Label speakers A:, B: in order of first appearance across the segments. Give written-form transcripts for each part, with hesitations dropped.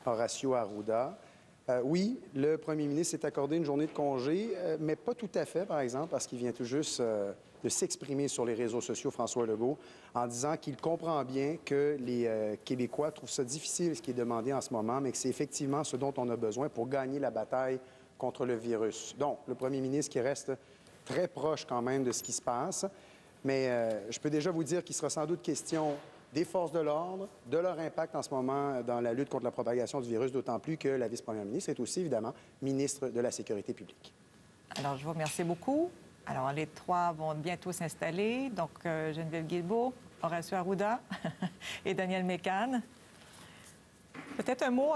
A: Horacio Arruda. Oui, le premier ministre s'est accordé une journée de congé, mais pas tout à fait, par exemple, parce qu'il vient tout juste de s'exprimer sur les réseaux sociaux, François Legault, en disant qu'il comprend bien que les Québécois trouvent ça difficile, ce qui est demandé en ce moment, mais que c'est effectivement ce dont on a besoin pour gagner la bataille contre le virus. Donc, le premier ministre qui reste très proche quand même de ce qui se passe, mais je peux déjà vous dire qu'il sera sans doute question des forces de l'ordre, de leur impact en ce moment dans la lutte contre la propagation du virus, d'autant plus que la vice-première ministre est aussi, évidemment, ministre de la Sécurité publique.
B: Alors, je vous remercie beaucoup. Alors, les trois vont bientôt s'installer. Donc, Geneviève Guilbeault, Horacio Arruda et Daniel Mécan. Peut-être un mot,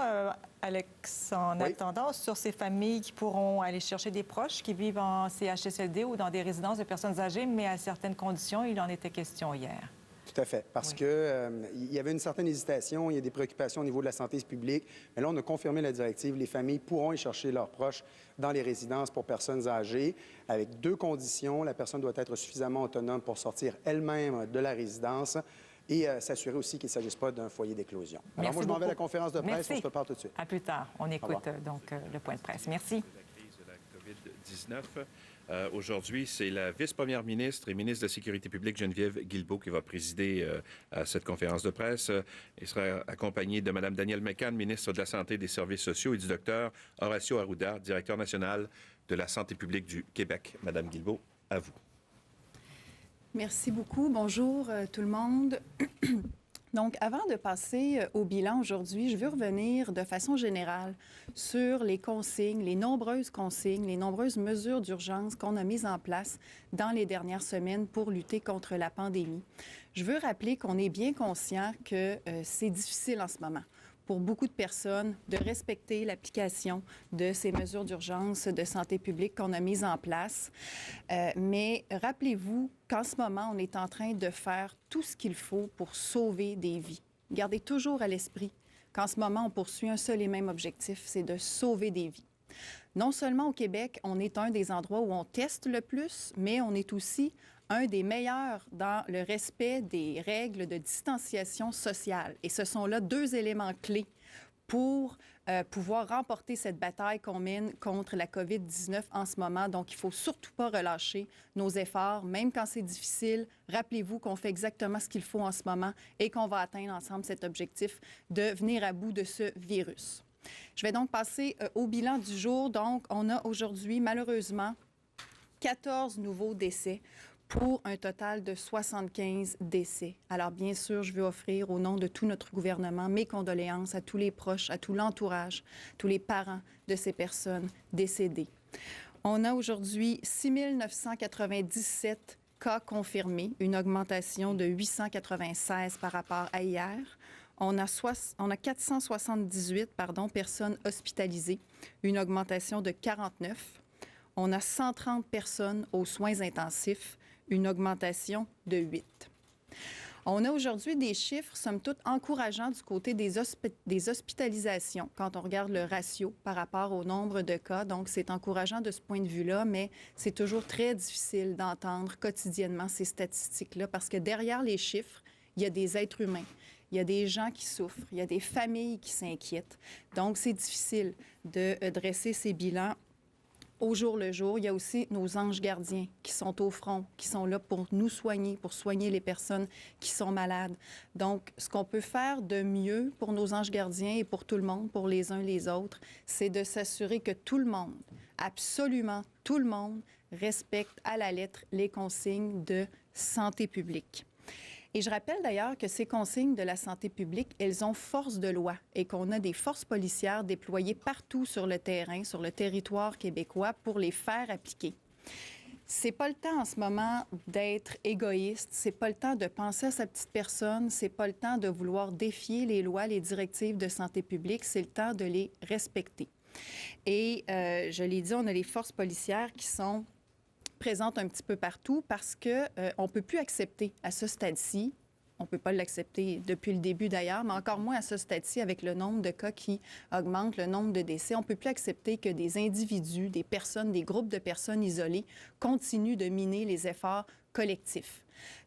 B: Alex, en attendant, sur ces familles qui pourront aller chercher des proches qui vivent en CHSLD ou dans des résidences de personnes âgées, mais à certaines conditions. Il en était question hier.
A: Tout à fait, parce que il y avait une certaine hésitation, il y a des préoccupations au niveau de la santé publique, mais là, on a confirmé la directive. Les familles pourront y chercher leurs proches dans les résidences pour personnes âgées, avec deux conditions. La personne doit être suffisamment autonome pour sortir elle-même de la résidence et s'assurer aussi qu'il ne s'agisse pas d'un foyer d'éclosion. Alors, moi, je m'en vais à la conférence de presse. On se reparle tout de suite.
B: À plus tard. On écoute donc le point de presse. Merci.
C: La crise de la COVID-19. Aujourd'hui, c'est la vice-première ministre et ministre de la Sécurité publique, Geneviève Guilbeault, qui va présider à cette conférence de presse. Elle sera accompagnée de Mme Danielle Mécan, ministre de la Santé et des Services sociaux, et du docteur Horacio Arruda, directeur national de la Santé publique du Québec. Mme Guilbeault, à vous.
D: Merci beaucoup. Bonjour tout le monde. Donc, avant de passer au bilan aujourd'hui, je veux revenir de façon générale sur les consignes, les nombreuses mesures d'urgence qu'on a mises en place dans les dernières semaines pour lutter contre la pandémie. Je veux rappeler qu'on est bien conscient que c'est difficile en ce moment pour beaucoup de personnes de respecter l'application de ces mesures d'urgence de santé publique qu'on a mises en place. Mais rappelez-vous qu'en ce moment, on est en train de faire tout ce qu'il faut pour sauver des vies. Gardez toujours à l'esprit qu'en ce moment, on poursuit un seul et même objectif, c'est de sauver des vies. Non seulement au Québec, on est un des endroits où on teste le plus, mais on est aussi un des meilleurs dans le respect des règles de distanciation sociale. Et ce sont là deux éléments clés pour pouvoir remporter cette bataille qu'on mène contre la COVID-19 en ce moment. Donc, il ne faut surtout pas relâcher nos efforts, même quand c'est difficile. Rappelez-vous qu'on fait exactement ce qu'il faut en ce moment et qu'on va atteindre ensemble cet objectif de venir à bout de ce virus. Je vais donc passer au bilan du jour. Donc, on a aujourd'hui, malheureusement, 14 nouveaux décès pour un total de 75 décès. Alors, bien sûr, je veux offrir au nom de tout notre gouvernement mes condoléances à tous les proches, à tout l'entourage, tous les parents de ces personnes décédées. On a aujourd'hui 6 997 cas confirmés, une augmentation de 896 par rapport à hier. On a 478 personnes hospitalisées, une augmentation de 49. On a 130 personnes aux soins intensifs, une augmentation de 8. On a aujourd'hui des chiffres, somme toute, encourageants du côté des hospitalisations quand on regarde le ratio par rapport au nombre de cas. Donc, c'est encourageant de ce point de vue-là, mais c'est toujours très difficile d'entendre quotidiennement ces statistiques-là parce que derrière les chiffres, il y a des êtres humains. Il y a des gens qui souffrent, il y a des familles qui s'inquiètent. Donc, c'est difficile de dresser ces bilans au jour le jour. Il y a aussi nos anges gardiens qui sont au front, qui sont là pour nous soigner, pour soigner les personnes qui sont malades. Donc, ce qu'on peut faire de mieux pour nos anges gardiens et pour tout le monde, pour les uns les autres, c'est de s'assurer que tout le monde, absolument tout le monde, respecte à la lettre les consignes de santé publique. Et je rappelle d'ailleurs que ces consignes de la santé publique, elles ont force de loi et qu'on a des forces policières déployées partout sur le terrain, sur le territoire québécois pour les faire appliquer. C'est pas le temps en ce moment d'être égoïste, c'est pas le temps de penser à sa petite personne, c'est pas le temps de vouloir défier les lois, les directives de santé publique, c'est le temps de les respecter. Et je l'ai dit, on a les forces policières qui sont présente un petit peu partout parce qu'on ne peut plus accepter à ce stade-ci, on ne peut pas l'accepter depuis le début d'ailleurs, mais encore moins à ce stade-ci avec le nombre de cas qui augmente, le nombre de décès. On ne peut plus accepter que des individus, des personnes, des groupes de personnes isolées continuent de miner les efforts collectifs.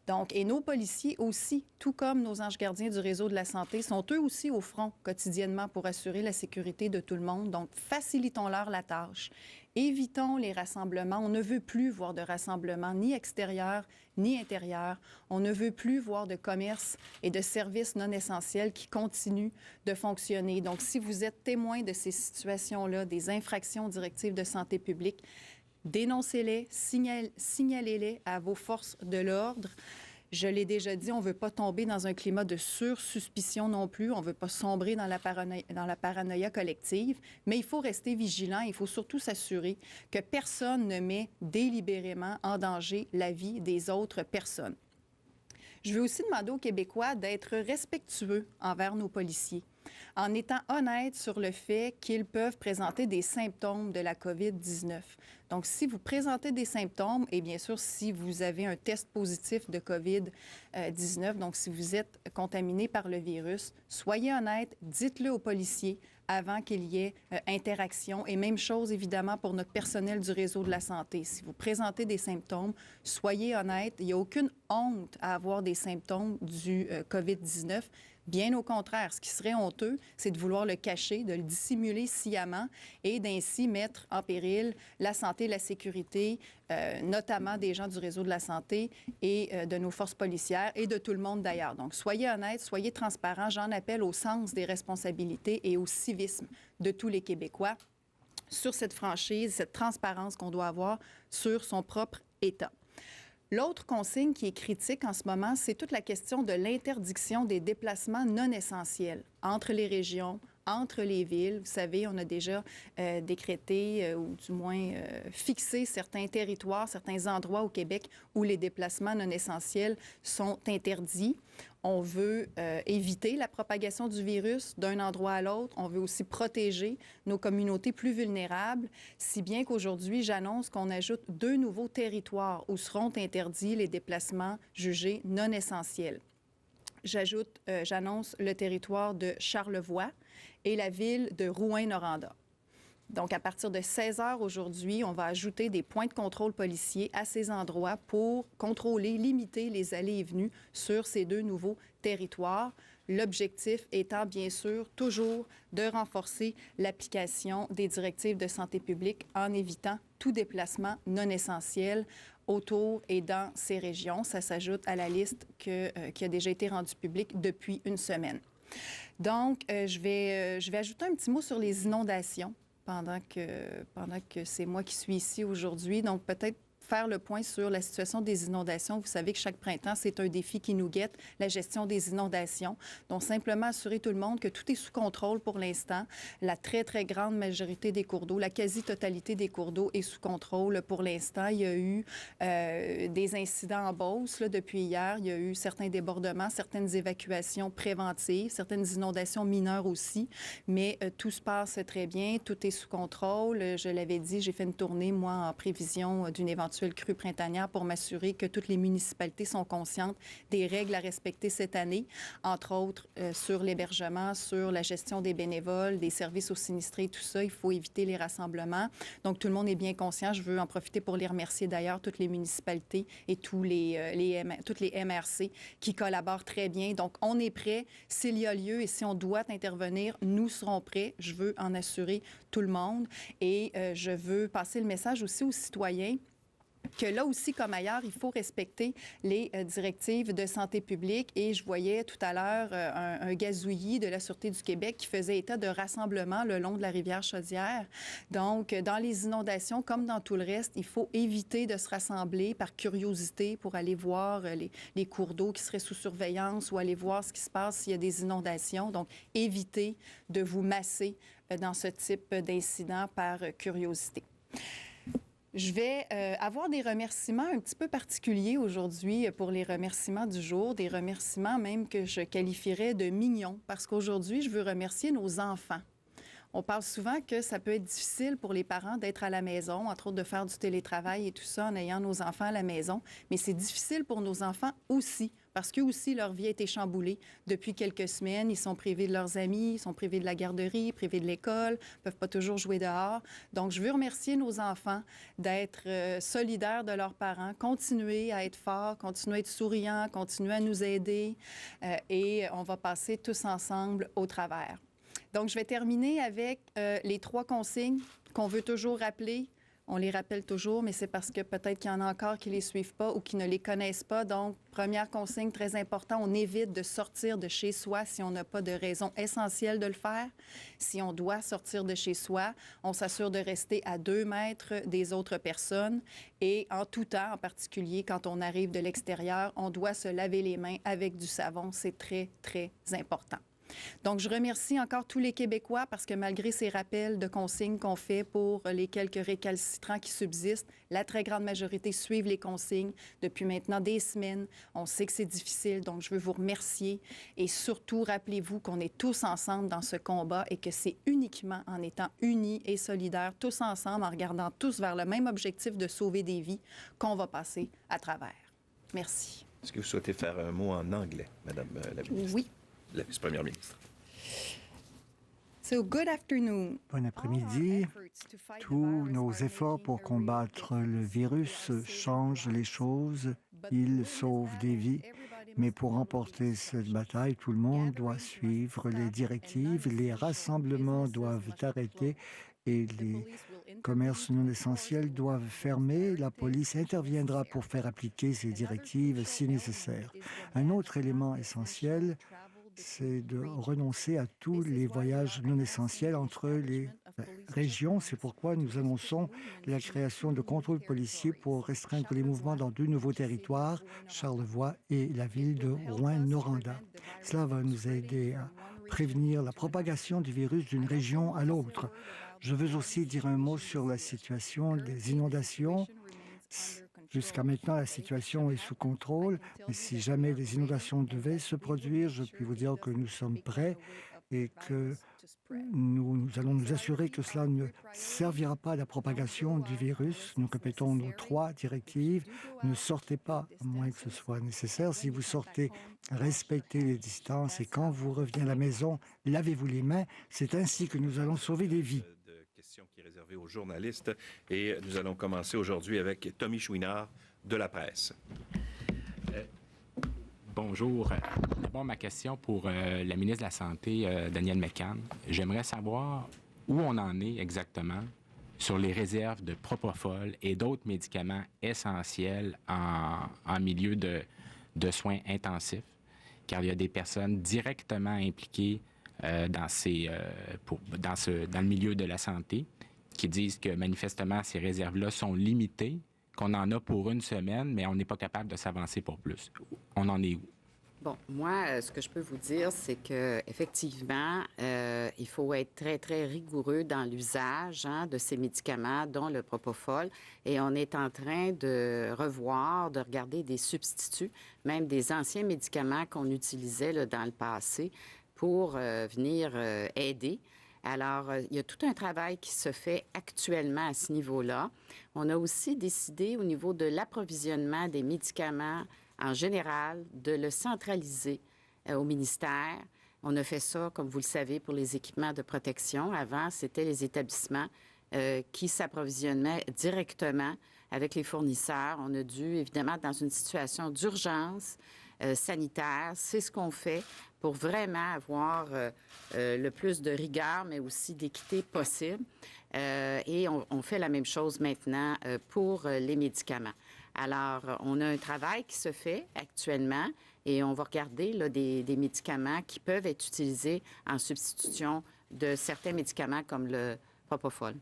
D: Donc, et nos policiers aussi, tout comme nos anges gardiens du réseau de la santé, sont eux aussi au front quotidiennement pour assurer la sécurité de tout le monde. Donc, facilitons-leur la tâche. Évitons les rassemblements. On ne veut plus voir de rassemblements ni extérieurs ni intérieurs. On ne veut plus voir de commerce et de services non essentiels qui continuent de fonctionner. Donc, si vous êtes témoin de ces situations-là, des infractions aux directives de santé publique, dénoncez-les, signalez-les à vos forces de l'ordre. Je l'ai déjà dit, on ne veut pas tomber dans un climat de sursuspicion non plus. On ne veut pas sombrer dans la paranoïa collective. Mais il faut rester vigilant. Il faut surtout s'assurer que personne ne met délibérément en danger la vie des autres personnes. Je veux aussi demander aux Québécois d'être respectueux envers nos policiers, en étant honnêtes sur le fait qu'ils peuvent présenter des symptômes de la COVID-19. Donc, si vous présentez des symptômes, et bien sûr, si vous avez un test positif de COVID-19, donc si vous êtes contaminé par le virus, soyez honnête, dites-le aux policiers avant qu'il y ait interaction. Et même chose, évidemment, pour notre personnel du réseau de la santé. Si vous présentez des symptômes, soyez honnête. Il n'y a aucune honte à avoir des symptômes du COVID-19. Bien au contraire, ce qui serait honteux, c'est de vouloir le cacher, de le dissimuler sciemment et d'ainsi mettre en péril la santé et la sécurité, notamment des gens du réseau de la santé et de nos forces policières et de tout le monde d'ailleurs. Donc, soyez honnêtes, soyez transparents. J'en appelle au sens des responsabilités et au civisme de tous les Québécois sur cette franchise, cette transparence qu'on doit avoir sur son propre État. L'autre consigne qui est critique en ce moment, c'est toute la question de l'interdiction des déplacements non essentiels entre les régions, entre les villes. Vous savez, on a déjà décrété ou du moins fixé certains territoires, certains endroits au Québec où les déplacements non essentiels sont interdits. On veut éviter la propagation du virus d'un endroit à l'autre. On veut aussi protéger nos communautés plus vulnérables, si bien qu'aujourd'hui, j'annonce qu'on ajoute 2 nouveaux territoires où seront interdits les déplacements jugés non essentiels. J'annonce le territoire de Charlevoix et la ville de Rouyn-Noranda. Donc, à partir de 16 heures aujourd'hui, on va ajouter des points de contrôle policiers à ces endroits pour contrôler, limiter les allées et venues sur ces 2 nouveaux territoires. L'objectif étant, bien sûr, toujours de renforcer l'application des directives de santé publique en évitant tout déplacement non essentiel autour et dans ces régions. Ça s'ajoute à la liste qui a déjà été rendue publique depuis une semaine. Donc, je vais ajouter un petit mot sur les inondations pendant que c'est moi qui suis ici aujourd'hui. Donc, peut-être faire le point sur la situation des inondations. Vous savez que chaque printemps, c'est un défi qui nous guette, la gestion des inondations. Donc, simplement assurer tout le monde que tout est sous contrôle pour l'instant. La très, très grande majorité des cours d'eau, la quasi-totalité des cours d'eau est sous contrôle pour l'instant. Il y a eu des incidents en Beauce depuis hier. Il y a eu certains débordements, certaines évacuations préventives, certaines inondations mineures aussi. Mais tout se passe très bien, tout est sous contrôle. Je l'avais dit, j'ai fait une tournée, moi, en prévision d'une éventuelle crue printanière pour m'assurer que toutes les municipalités sont conscientes des règles à respecter cette année, entre autres sur l'hébergement, sur la gestion des bénévoles, des services aux sinistrés, tout ça. Il faut éviter les rassemblements. Donc, tout le monde est bien conscient. Je veux en profiter pour les remercier d'ailleurs, toutes les municipalités et toutes les MRC qui collaborent très bien. Donc, on est prêt. S'il y a lieu et si on doit intervenir, nous serons prêts. Je veux en assurer tout le monde. Et je veux passer le message aussi aux citoyens que là aussi, comme ailleurs, il faut respecter les directives de santé publique. Et je voyais tout à l'heure un gazouillis de la Sûreté du Québec qui faisait état de rassemblements le long de la rivière Chaudière. Donc, dans les inondations, comme dans tout le reste, il faut éviter de se rassembler par curiosité pour aller voir les cours d'eau qui seraient sous surveillance ou aller voir ce qui se passe s'il y a des inondations. Donc, évitez de vous masser dans ce type d'incident par curiosité. Je vais avoir des remerciements un petit peu particuliers aujourd'hui pour les remerciements du jour, des remerciements même que je qualifierais de mignons, parce qu'aujourd'hui, je veux remercier nos enfants. On parle souvent que ça peut être difficile pour les parents d'être à la maison, entre autres de faire du télétravail et tout ça en ayant nos enfants à la maison. Mais c'est difficile pour nos enfants aussi, parce qu'eux aussi, leur vie a été chamboulée depuis quelques semaines. Ils sont privés de leurs amis, ils sont privés de la garderie, privés de l'école, ne peuvent pas toujours jouer dehors. Donc, je veux remercier nos enfants d'être solidaires de leurs parents, continuer à être forts, continuer à être souriants, continuer à nous aider et on va passer tous ensemble au travers. Donc, je vais terminer avec les 3 consignes qu'on veut toujours rappeler. On les rappelle toujours, mais c'est parce que peut-être qu'il y en a encore qui ne les suivent pas ou qui ne les connaissent pas. Donc, première consigne très importante, on évite de sortir de chez soi si on n'a pas de raison essentielle de le faire. Si on doit sortir de chez soi, on s'assure de rester à 2 mètres des autres personnes. Et en tout temps, en particulier quand on arrive de l'extérieur, on doit se laver les mains avec du savon. C'est très, très important. Donc, je remercie encore tous les Québécois parce que malgré ces rappels de consignes qu'on fait pour les quelques récalcitrants qui subsistent, la très grande majorité suivent les consignes depuis maintenant des semaines. On sait que c'est difficile, donc je veux vous remercier. Et surtout, rappelez-vous qu'on est tous ensemble dans ce combat et que c'est uniquement en étant unis et solidaires, tous ensemble, en regardant tous vers le même objectif de sauver des vies, qu'on va passer à travers. Merci.
C: Est-ce que vous souhaitez faire un mot en anglais, Madame la ministre?
D: Oui.
C: La vice-première ministre.
D: So, good afternoon.
E: Bon après-midi. Tous nos efforts pour combattre le virus changent les choses. Ils sauvent des vies. Mais pour remporter cette bataille, tout le monde doit suivre les directives. Les rassemblements doivent arrêter et les commerces non essentiels doivent fermer. La police interviendra pour faire appliquer ces directives si nécessaire. Un autre élément essentiel, c'est de renoncer à tous les voyages non essentiels entre les régions. C'est pourquoi nous annonçons la création de contrôles policiers pour restreindre les mouvements dans 2 nouveaux territoires, Charlevoix et la ville de Rouyn-Noranda. Cela va nous aider à prévenir la propagation du virus d'une région à l'autre. Je veux aussi dire un mot sur la situation des inondations. Jusqu'à maintenant, la situation est sous contrôle, mais si jamais des inondations devaient se produire, je puis vous dire que nous sommes prêts et que nous allons nous assurer que cela ne servira pas à la propagation du virus. Nous répétons nos 3 directives. Ne sortez pas, à moins que ce soit nécessaire. Si vous sortez, respectez les distances et quand vous revenez à la maison, lavez-vous les mains. C'est ainsi que nous allons sauver des vies.
C: Qui est réservée aux journalistes. Et nous allons commencer aujourd'hui avec Tommy Chouinard de La Presse.
F: Bonjour. D'abord, ma question pour la ministre de la Santé, Danielle McCann. J'aimerais savoir où on en est exactement sur les réserves de propofol et d'autres médicaments essentiels en milieu de soins intensifs, car il y a des personnes directement impliquées dans le milieu de la santé, qui disent que manifestement ces réserves-là sont limitées, qu'on en a pour 1 semaine, mais on n'est pas capable de s'avancer pour plus. On en est où?
G: Bon, moi, ce que je peux vous dire, c'est que effectivement, il faut être très, très rigoureux dans l'usage de ces médicaments, dont le propofol. Et on est en train de regarder des substituts, même des anciens médicaments qu'on utilisait là, dans le passé, pour venir aider. Alors, il y a tout un travail qui se fait actuellement à ce niveau-là. On a aussi décidé, au niveau de l'approvisionnement des médicaments en général, de le centraliser au ministère. On a fait ça, comme vous le savez, pour les équipements de protection. Avant, c'était les établissements qui s'approvisionnaient directement avec les fournisseurs. On a dû, évidemment, dans une situation d'urgence sanitaire, c'est ce qu'on fait pour vraiment avoir le plus de rigueur, mais aussi d'équité possible. Et on fait la même chose maintenant pour les médicaments. Alors, on a un travail qui se fait actuellement et on va regarder là, des médicaments qui peuvent être utilisés en substitution de certains médicaments comme le propofol.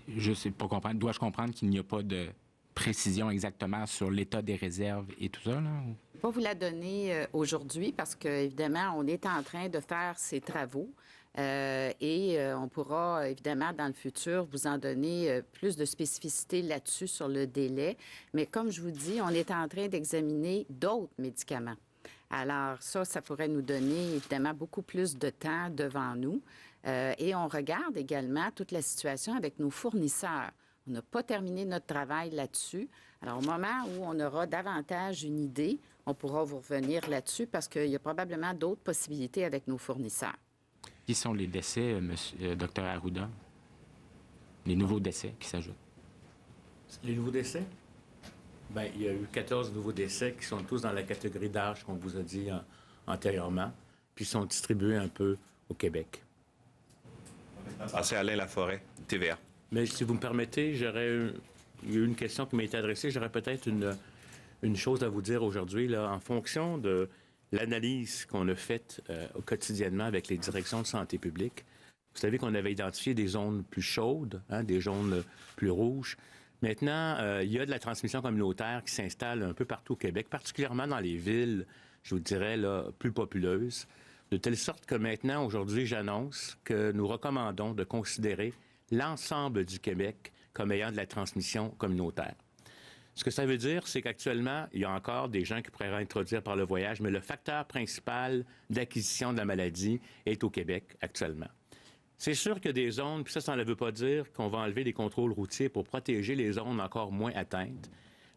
F: Je ne sais pas comprendre. Dois-je comprendre qu'il n'y a pas de précision exactement sur l'état des réserves et tout ça, là? Je ne
G: vais pas vous la donner aujourd'hui parce qu'évidemment, on est en train de faire ces travaux. On pourra, évidemment, dans le futur, vous en donner plus de spécificité là-dessus sur le délai. Mais comme je vous dis, on est en train d'examiner d'autres médicaments. Alors ça pourrait nous donner évidemment beaucoup plus de temps devant nous. Et on regarde également toute la situation avec nos fournisseurs. On n'a pas terminé notre travail là-dessus. Alors, au moment où on aura davantage une idée, on pourra vous revenir là-dessus parce qu'il y a probablement d'autres possibilités avec nos fournisseurs.
F: Qui sont les décès, Dr Arruda? Les nouveaux décès qui s'ajoutent?
H: Les nouveaux décès? Bien, il y a eu 14 nouveaux décès qui sont tous dans la catégorie d'âge qu'on vous a dit antérieurement, puis sont distribués un peu au Québec.
C: C'est Alain Laforêt, TVA.
H: Mais si vous me permettez, il y a une question qui m'a été adressée. J'aurais peut-être une chose à vous dire aujourd'hui. Là, en fonction de l'analyse qu'on a faite quotidiennement avec les directions de santé publique, vous savez qu'on avait identifié des zones plus chaudes, des zones plus rouges. Maintenant, il y a de la transmission communautaire qui s'installe un peu partout au Québec, particulièrement dans les villes, je vous dirais, là, plus populeuses, de telle sorte que maintenant, aujourd'hui, j'annonce que nous recommandons de considérer l'ensemble du Québec comme ayant de la transmission communautaire. Ce que ça veut dire, c'est qu'actuellement, il y a encore des gens qui pourraient introduire par le voyage, mais le facteur principal d'acquisition de la maladie est au Québec actuellement. C'est sûr qu'il y a des zones, puis ça ne veut pas dire qu'on va enlever les contrôles routiers pour protéger les zones encore moins atteintes,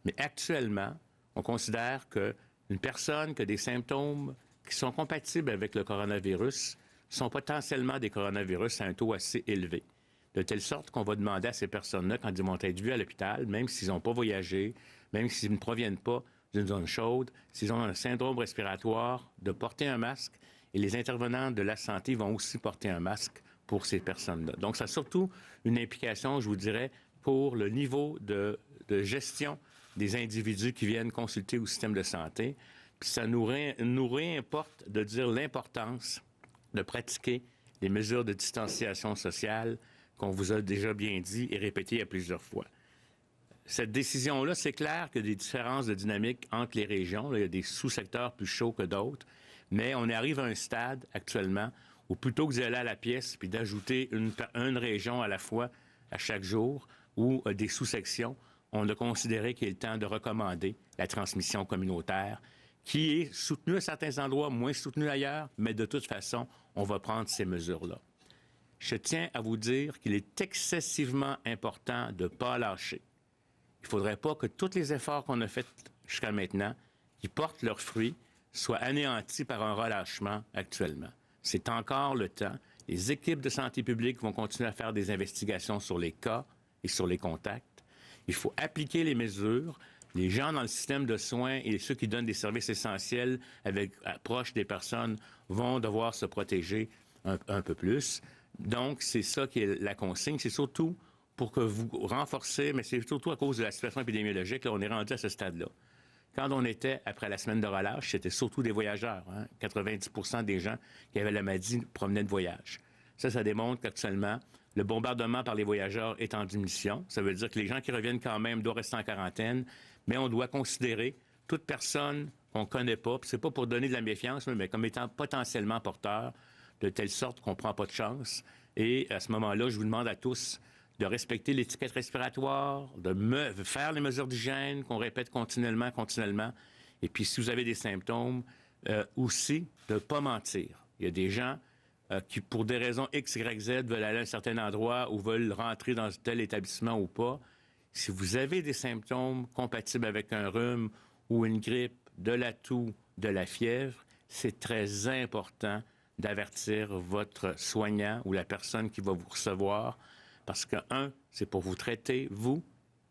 H: mais actuellement, on considère qu'une personne qui a des symptômes qui sont compatibles avec le coronavirus sont potentiellement des coronavirus à un taux assez élevé. De telle sorte qu'on va demander à ces personnes-là, quand ils vont être vus à l'hôpital, même s'ils n'ont pas voyagé, même s'ils ne proviennent pas d'une zone chaude, s'ils ont un syndrome respiratoire, de porter un masque. Et les intervenants de la santé vont aussi porter un masque pour ces personnes-là. Donc, ça a surtout une implication, je vous dirais, pour le niveau de gestion des individus qui viennent consulter au système de santé. Puis ça nous réimporte de dire l'importance de pratiquer les mesures de distanciation sociale qu'on vous a déjà bien dit et répété à plusieurs fois. Cette décision-là, c'est clair qu'il y a des différences de dynamique entre les régions. Là, il y a des sous-secteurs plus chauds que d'autres, mais on arrive à un stade actuellement où plutôt que d'aller à la pièce puis d'ajouter une région à la fois à chaque jour ou des sous-sections, on a considéré qu'il est le temps de recommander la transmission communautaire qui est soutenue à certains endroits, moins soutenue ailleurs, mais de toute façon, on va prendre ces mesures-là. Je tiens à vous dire qu'il est excessivement important de ne pas lâcher. Il ne faudrait pas que tous les efforts qu'on a faits jusqu'à maintenant, qui portent leurs fruits, soient anéantis par un relâchement actuellement. C'est encore le temps. Les équipes de santé publique vont continuer à faire des investigations sur les cas et sur les contacts. Il faut appliquer les mesures. Les gens dans le système de soins et ceux qui donnent des services essentiels proches des personnes vont devoir se protéger un peu plus. Donc, c'est ça qui est la consigne. C'est surtout pour que vous renforcez, mais c'est surtout à cause de la situation épidémiologique, là, on est rendu à ce stade-là. Quand on était après la semaine de relâche, c'était surtout des voyageurs. 90% des gens qui avaient la maladie provenaient de voyage. Ça démontre qu'actuellement, le bombardement par les voyageurs est en diminution. Ça veut dire que les gens qui reviennent quand même doivent rester en quarantaine, mais on doit considérer toute personne qu'on ne connaît pas, puis c'est pas pour donner de la méfiance, mais comme étant potentiellement porteur, de telle sorte qu'on ne prend pas de chance. Et à ce moment-là, je vous demande à tous de respecter l'étiquette respiratoire, de faire les mesures d'hygiène qu'on répète continuellement. Et puis, si vous avez des symptômes, aussi, de ne pas mentir. Il y a des gens qui, pour des raisons X, Y, Z, veulent aller à un certain endroit ou veulent rentrer dans tel établissement ou pas. Si vous avez des symptômes compatibles avec un rhume ou une grippe, de la toux, de la fièvre, c'est très important d'avertir votre soignant ou la personne qui va vous recevoir parce que, un, c'est pour vous traiter, vous,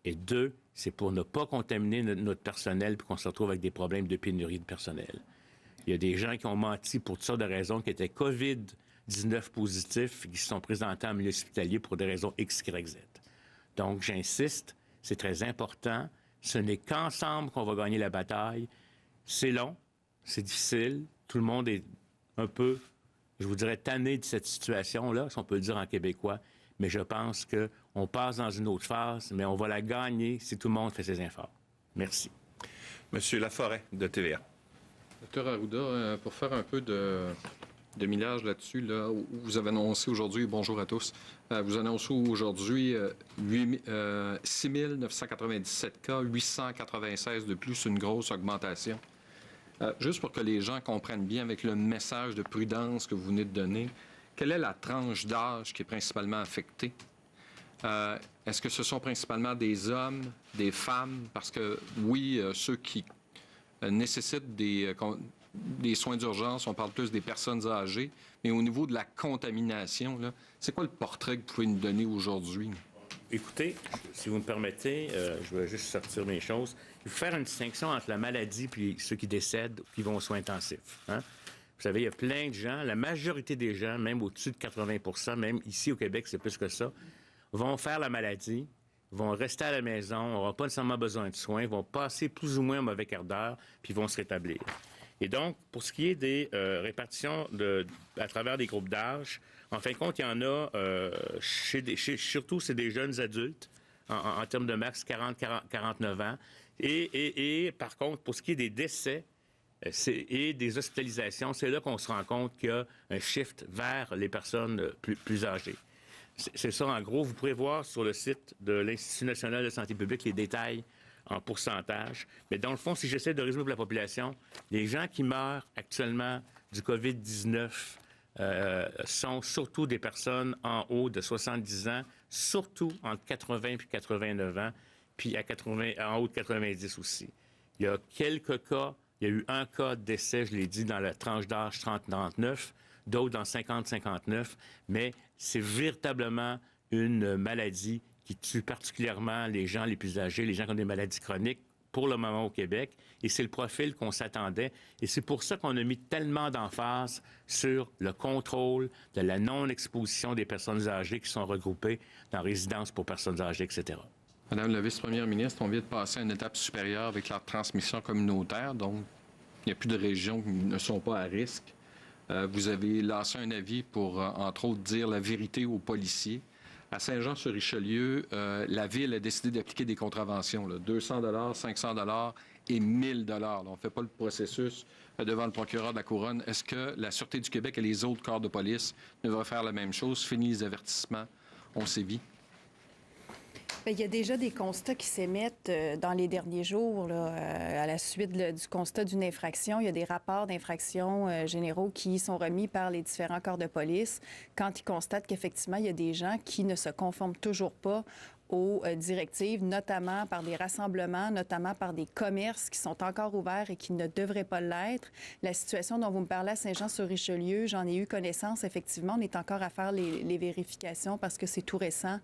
H: et deux, c'est pour ne pas contaminer notre personnel puis qu'on se retrouve avec des problèmes de pénurie de personnel. Il y a des gens qui ont menti pour toutes sortes de raisons, qui étaient COVID-19 positifs et qui se sont présentés en milieu hospitalier pour des raisons X, Y, Z. Donc, j'insiste, c'est très important. Ce n'est qu'ensemble qu'on va gagner la bataille. C'est long, c'est difficile. Tout le monde est un peu, je vous dirais, tanné de cette situation-là, si on peut le dire en québécois. Mais je pense qu'on passe dans une autre phase, mais on va la gagner si tout le monde fait ses efforts. Merci.
C: Monsieur Laforêt, de TVA.
I: Dr Arruda, pour faire un peu de millage là-dessus, là, vous avez annoncé aujourd'hui, bonjour à tous, vous annoncez aujourd'hui 6 997 cas, 896 de plus, une grosse augmentation. Juste pour que les gens comprennent bien avec le message de prudence que vous venez de donner, quelle est la tranche d'âge qui est principalement affectée? Est-ce que ce sont principalement des hommes, des femmes? Parce que oui, ceux qui nécessitent des soins d'urgence, on parle plus des personnes âgées, mais au niveau de la contamination, là, c'est quoi le portrait que vous pouvez nous donner aujourd'hui?
H: Écoutez, si vous me permettez, je vais juste sortir mes choses. Il faut faire une distinction entre la maladie puis ceux qui décèdent ou qui vont aux soins intensifs. Hein? Vous savez, il y a plein de gens, la majorité des gens, même au-dessus de 80 même ici au Québec, c'est plus que ça, vont faire la maladie, vont rester à la maison, n'auront pas nécessairement besoin de soins, vont passer plus ou moins un mauvais quart d'heure, puis vont se rétablir. Et donc, pour ce qui est des répartitions à travers des groupes d'âge, en fin de compte, il y en a, surtout, c'est des jeunes adultes, en termes de max 40-49 ans. Et par contre, pour ce qui est des décès et des hospitalisations, c'est là qu'on se rend compte qu'il y a un shift vers les personnes plus âgées. C'est ça, en gros. Vous pourrez voir sur le site de l'Institut national de santé publique les détails en pourcentage. Mais dans le fond, si j'essaie de résumer pour la population, les gens qui meurent actuellement du COVID-19 sont surtout des personnes en haut de 70 ans, surtout entre 80 et 89 ans, puis en haut de 90 aussi. Il y a quelques cas, il y a eu un cas de décès, je l'ai dit, dans la tranche d'âge 30-39, d'autres dans 50-59, mais c'est véritablement une maladie qui tue particulièrement les gens les plus âgés, les gens qui ont des maladies chroniques, pour le moment au Québec. Et c'est le profil qu'on s'attendait. Et c'est pour ça qu'on a mis tellement d'emphase sur le contrôle de la non-exposition des personnes âgées qui sont regroupées dans résidences pour personnes âgées, etc.
I: Madame la vice-première ministre, on vient de passer à une étape supérieure avec la transmission communautaire. Donc, il n'y a plus de régions qui ne sont pas à risque. Vous avez lancé un avis pour, entre autres, dire la vérité aux policiers. À Saint-Jean-sur-Richelieu, la Ville a décidé d'appliquer des contraventions, là, 200 $, 500 $ et 1 000 $. On ne fait pas le processus devant le procureur de la Couronne. Est-ce que la Sûreté du Québec et les autres corps de police devraient faire la même chose? Fini les avertissements, on sévit.
D: Bien, il y a déjà des constats qui s'émettent dans les derniers jours là, à la suite du constat d'une infraction. Il y a des rapports d'infraction généraux qui sont remis par les différents corps de police quand ils constatent qu'effectivement, il y a des gens qui ne se conforment toujours pas aux directives, notamment par des rassemblements, notamment par des commerces qui sont encore ouverts et qui ne devraient pas l'être. La situation dont vous me parlez à Saint-Jean-sur-Richelieu, j'en ai eu connaissance. Effectivement, on est encore à faire les vérifications parce que c'est tout récent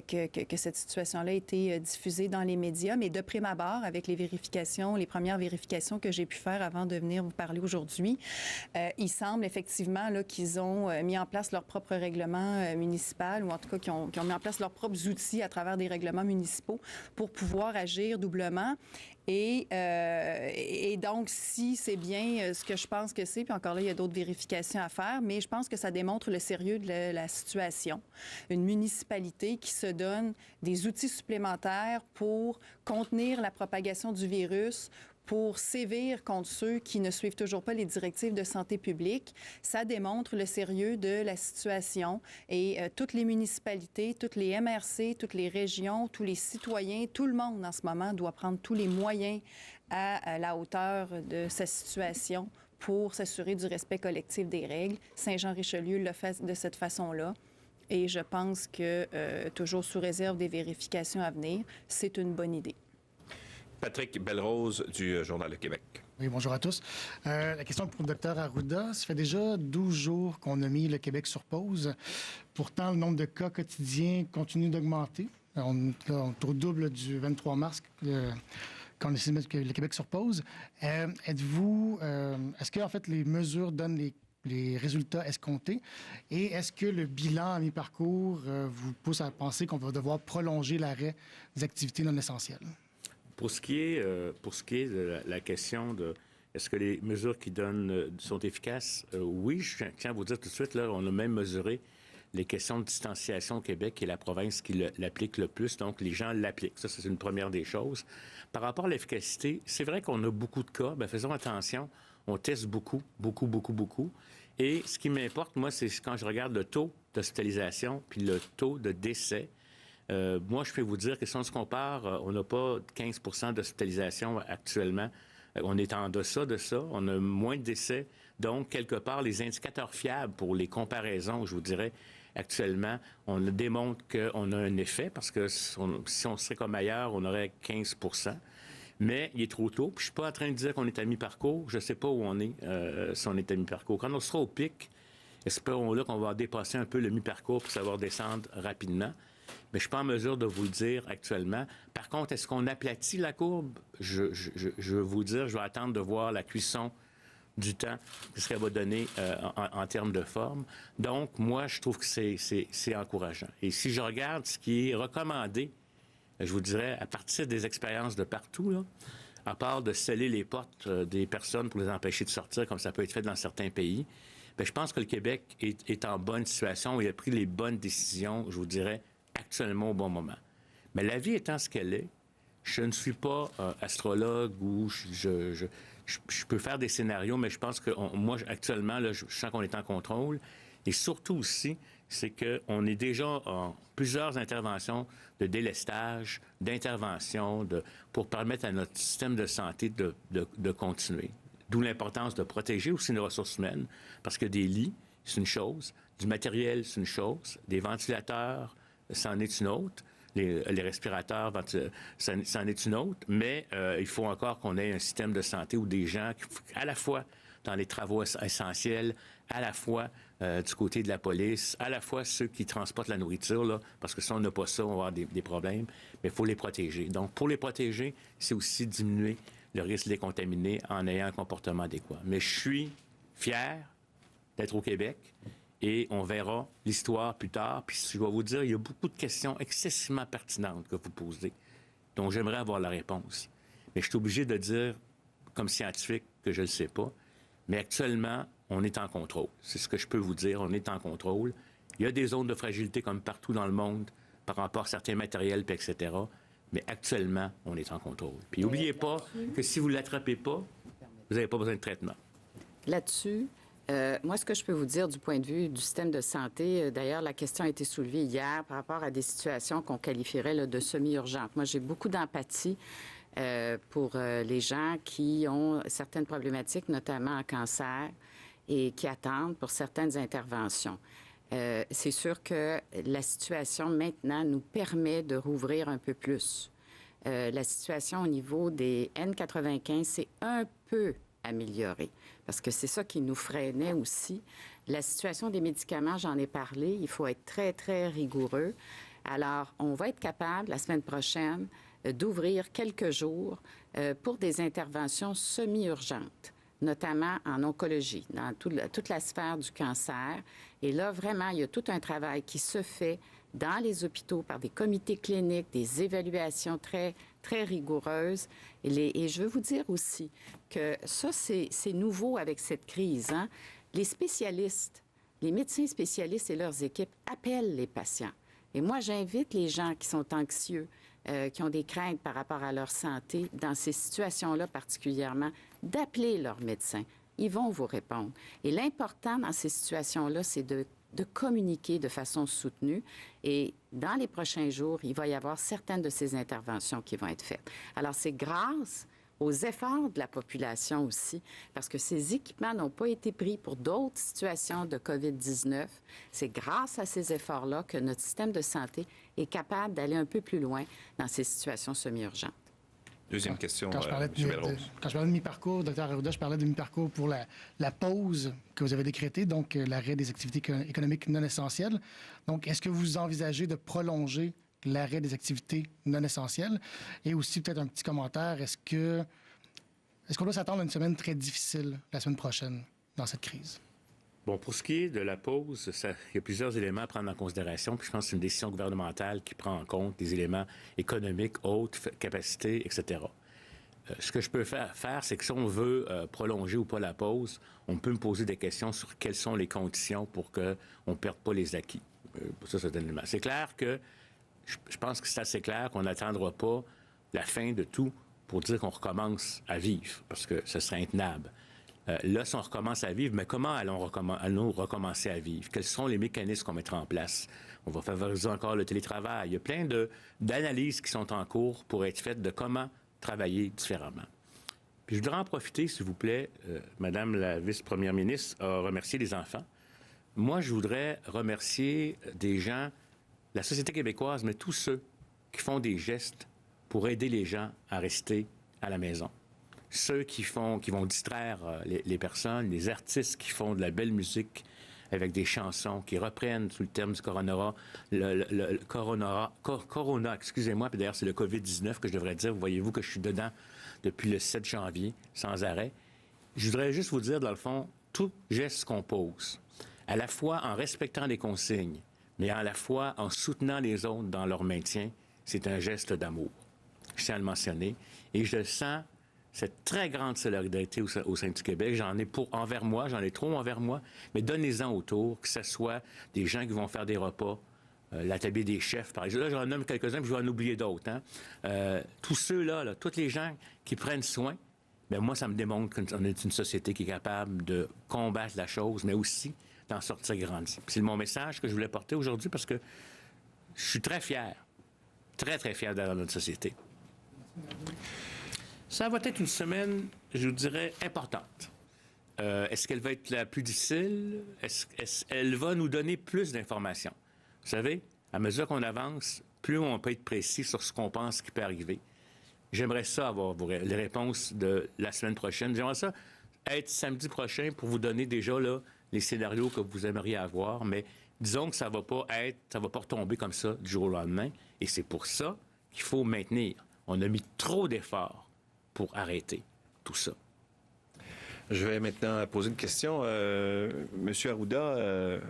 D: que cette situation-là a été diffusée dans les médias. Mais de prime abord, avec les vérifications, les premières vérifications que j'ai pu faire avant de venir vous parler aujourd'hui, il semble effectivement là, qu'ils ont mis en place leur propre règlement municipal ou en tout cas qu'ils ont mis en place leurs propres outils à travers des règlements municipaux pour pouvoir agir doublement. Et donc, si c'est bien ce que je pense que c'est, puis encore là, il y a d'autres vérifications à faire, mais je pense que ça démontre le sérieux de la situation. Une municipalité qui se donne des outils supplémentaires pour contenir la propagation du virus, pour sévir contre ceux qui ne suivent toujours pas les directives de santé publique. Ça démontre le sérieux de la situation et toutes les municipalités, toutes les MRC, toutes les régions, tous les citoyens, tout le monde en ce moment doit prendre tous les moyens à la hauteur de sa situation pour s'assurer du respect collectif des règles. Saint-Jean-Richelieu le fait de cette façon-là. Et je pense que, toujours sous réserve des vérifications à venir, c'est une bonne idée.
C: Patrick Belrose du Journal de Québec.
J: Oui, bonjour à tous. La question pour le Dr Arruda. Ça fait déjà 12 jours qu'on a mis le Québec sur pause. Pourtant, le nombre de cas quotidiens continue d'augmenter. On est au double du 23 mars quand on essaie de mettre le Québec sur pause. Est-ce que en fait, les mesures donnent les résultats escomptés? Et est-ce que le bilan à mi-parcours vous pousse à penser qu'on va devoir prolonger l'arrêt des activités non essentielles?
H: Pour ce qui est de la question de est-ce que les mesures qui donnent sont efficaces, oui, je tiens à vous dire tout de suite, là, on a même mesuré les questions de distanciation au Québec, qui est la province qui l'applique le plus, donc les gens l'appliquent. Ça, c'est une première des choses. Par rapport à l'efficacité, c'est vrai qu'on a beaucoup de cas, bien, faisons attention, on teste beaucoup. Et ce qui m'importe, moi, c'est quand je regarde le taux d'hospitalisation puis le taux de décès. Moi, je peux vous dire que si on se compare, on n'a pas 15 d'hospitalisation actuellement On est en deçà de ça. On a moins de décès. Donc, quelque part, les indicateurs fiables pour les comparaisons, je vous dirais, actuellement, on démontre qu'on a un effet parce que si on serait comme ailleurs, on aurait 15 %. Mais il est trop tôt. Puis je ne suis pas en train de dire qu'on est à mi-parcours. Je ne sais pas où on est, si on est à mi-parcours. Quand on sera au pic, espérons là qu'on va dépasser un peu le mi-parcours pour savoir descendre rapidement. Mais je ne suis pas en mesure de vous le dire actuellement. Par contre, est-ce qu'on aplatit la courbe? Je veux vous dire, je vais attendre de voir la cuisson du temps, ce qu'elle va donner en termes de forme. Donc, moi, je trouve que c'est encourageant. Et si je regarde ce qui est recommandé, je vous dirais, à partir des expériences de partout, là, à part de sceller les portes des personnes pour les empêcher de sortir, comme ça peut être fait dans certains pays, bien, je pense que le Québec est en bonne situation. Il a pris les bonnes décisions, je vous dirais, actuellement au bon moment. Mais la vie étant ce qu'elle est, je ne suis pas astrologue ou je peux faire des scénarios, mais je pense que moi, actuellement, là, je sens qu'on est en contrôle. Et surtout aussi, c'est qu'on est déjà en plusieurs interventions de délestage, d'intervention, pour permettre à notre système de santé de continuer. D'où l'importance de protéger aussi nos ressources humaines, parce que des lits, c'est une chose, du matériel, c'est une chose, des ventilateurs, c'en est une autre. Les respirateurs, c'en est une autre, mais il faut encore qu'on ait un système de santé où des gens, à la fois dans les travaux essentiels, à la fois du côté de la police, à la fois ceux qui transportent la nourriture, là, parce que si on n'a pas ça, on va avoir des problèmes, mais il faut les protéger. Donc, pour les protéger, c'est aussi diminuer le risque de les contaminer en ayant un comportement adéquat. Mais je suis fier d'être au Québec. Et on verra l'histoire plus tard. Puis je dois vous dire, il y a beaucoup de questions excessivement pertinentes que vous posez, dont j'aimerais avoir la réponse. Mais je suis obligé de dire, comme scientifique, que je ne le sais pas. Mais actuellement, on est en contrôle. C'est ce que je peux vous dire, on est en contrôle. Il y a des zones de fragilité comme partout dans le monde par rapport à certains matériels, etc. Mais actuellement, on est en contrôle. Puis n'oubliez pas que si vous ne l'attrapez pas, vous n'avez pas besoin de traitement.
G: Là-dessus, moi, ce que je peux vous dire du point de vue du système de santé, d'ailleurs, la question a été soulevée hier par rapport à des situations qu'on qualifierait là, de semi-urgentes. Moi, j'ai beaucoup d'empathie pour les gens qui ont certaines problématiques, notamment en cancer, et qui attendent pour certaines interventions. C'est sûr que la situation maintenant nous permet de rouvrir un peu plus. La situation au niveau des N95 s'est un peu améliorée, parce que c'est ça qui nous freinait aussi. La situation des médicaments, j'en ai parlé, il faut être très, très rigoureux. Alors, on va être capable, la semaine prochaine, d'ouvrir quelques jours pour des interventions semi-urgentes, notamment en oncologie, dans toute la sphère du cancer. Et là, vraiment, il y a tout un travail qui se fait dans les hôpitaux par des comités cliniques, des évaluations très, très rigoureuses. Et je veux vous dire aussi que ça, c'est nouveau avec cette crise, hein? Les spécialistes, les médecins spécialistes et leurs équipes appellent les patients. Et moi, j'invite les gens qui sont anxieux, qui ont des craintes par rapport à leur santé, dans ces situations-là particulièrement, d'appeler leur médecin. Ils vont vous répondre. Et l'important dans ces situations-là, c'est de communiquer de façon soutenue. Et dans les prochains jours, il va y avoir certaines de ces interventions qui vont être faites. Alors, c'est grâce aux efforts de la population aussi, parce que ces équipements n'ont pas été pris pour d'autres situations de COVID-19. C'est grâce à ces efforts-là que notre système de santé est capable d'aller un peu plus loin dans ces situations semi-urgentes.
C: Deuxième question,
J: Quand je parlais de mi-parcours, Dr. Arruda, je parlais de mi-parcours pour la pause que vous avez décrétée, donc l'arrêt des activités économiques non essentielles. Donc, est-ce que vous envisagez de prolonger l'arrêt des activités non essentielles? Et aussi, peut-être un petit commentaire, est-ce qu'on doit s'attendre à une semaine très difficile la semaine prochaine dans cette crise?
H: Bon, pour ce qui est de la pause, il y a plusieurs éléments à prendre en considération. Puis je pense que c'est une décision gouvernementale qui prend en compte des éléments économiques, hautes capacités, etc. Ce que je peux faire, c'est que si on veut prolonger ou pas la pause, on peut me poser des questions sur quelles sont les conditions pour qu'on ne perde pas les acquis. Ça, c'est un élément. C'est clair que je pense que c'est assez clair qu'on n'attendra pas la fin de tout pour dire qu'on recommence à vivre, parce que ce serait intenable. Là, si on recommence à vivre, mais comment allons-nous recommencer à vivre? Quels sont les mécanismes qu'on mettra en place? On va favoriser encore le télétravail. Il y a plein d'analyses qui sont en cours pour être faites de comment travailler différemment. Puis je voudrais en profiter, s'il vous plaît, Madame la vice-première ministre a remercié les enfants. Moi, je voudrais remercier des gens, la société québécoise, mais tous ceux qui font des gestes pour aider les gens à rester à la maison. Ceux qui vont distraire les personnes, les artistes qui font de la belle musique avec des chansons, qui reprennent sous le terme du corona, excusez-moi, puis d'ailleurs c'est le COVID-19 que je devrais dire, voyez-vous que je suis dedans depuis le 7 janvier, sans arrêt. Je voudrais juste vous dire, dans le fond, tout geste qu'on pose, à la fois en respectant les consignes, mais à la fois en soutenant les autres dans leur maintien, c'est un geste d'amour. Je tiens à le mentionner. Et je sens cette très grande solidarité au sein du Québec. J'en ai envers moi, j'en ai trop envers moi, mais donnez-en autour, que ce soit des gens qui vont faire des repas, l'atelier des chefs, par exemple. Là, j'en nomme quelques-uns, puis je vais en oublier d'autres. Tous ceux-là, tous les gens qui prennent soin, bien, moi, ça me démontre qu'on est une société qui est capable de combattre la chose, mais aussi d'en sortir grandi. C'est mon message que je voulais porter aujourd'hui parce que je suis très fier, très, très fier dans notre société. Ça va être une semaine, je vous dirais, importante. Est-ce qu'elle va être la plus difficile? Elle va nous donner plus d'informations. Vous savez, à mesure qu'on avance, plus on peut être précis sur ce qu'on pense qui peut arriver. J'aimerais ça avoir les réponses de la semaine prochaine. J'aimerais ça être samedi prochain pour vous donner déjà là, les scénarios que vous aimeriez avoir, mais disons que ça va pas retomber comme ça du jour au lendemain, et c'est pour ça qu'il faut maintenir. On a mis trop d'efforts pour arrêter tout ça.
C: Je vais maintenant poser une question. Monsieur Arruda,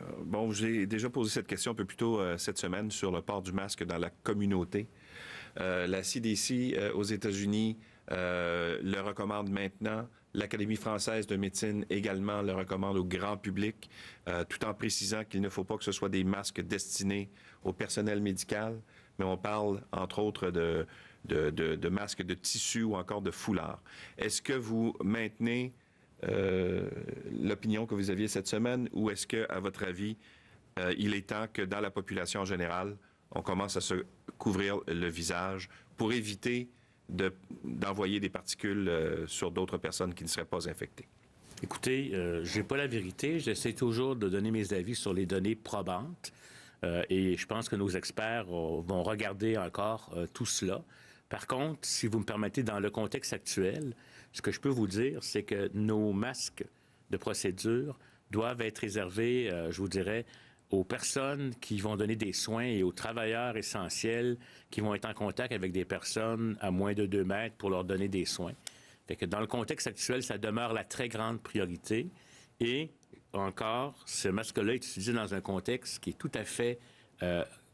C: j'ai déjà posé cette question un peu plus tôt cette semaine sur le port du masque dans la communauté. La CDC aux États-Unis le recommande maintenant. L'Académie française de médecine également le recommande au grand public, tout en précisant qu'il ne faut pas que ce soit des masques destinés au personnel médical, mais on parle, entre autres, de masques de tissu ou encore de foulard. Est-ce que vous maintenez l'opinion que vous aviez cette semaine ou est-ce que, à votre avis, il est temps que dans la population en général, on commence à se couvrir le visage pour éviter d'envoyer des particules sur d'autres personnes qui ne seraient pas infectées?
H: Écoutez, je n'ai pas la vérité. J'essaie toujours de donner mes avis sur les données probantes. Et je pense que nos experts vont regarder encore tout cela. Par contre, si vous me permettez, dans le contexte actuel, ce que je peux vous dire, c'est que nos masques de procédure doivent être réservés, je vous dirais, aux personnes qui vont donner des soins et aux travailleurs essentiels qui vont être en contact avec des personnes à moins de 2 mètres pour leur donner des soins. Fait que dans le contexte actuel, ça demeure la très grande priorité. Et encore, ce masque-là est utilisé dans un contexte qui est tout à fait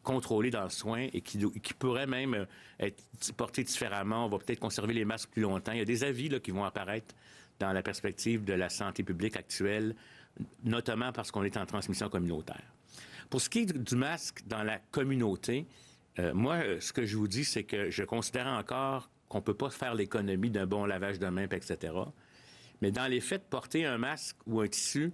H: contrôlé dans le soin et qui pourrait même être porté différemment. On va peut-être conserver les masques plus longtemps. Il y a des avis là, qui vont apparaître dans la perspective de la santé publique actuelle, notamment parce qu'on est en transmission communautaire. Pour ce qui est du masque dans la communauté, moi, ce que je vous dis, c'est que je considère encore qu'on ne peut pas faire l'économie d'un bon lavage de mains, etc. Mais dans les faits, porter un masque ou un tissu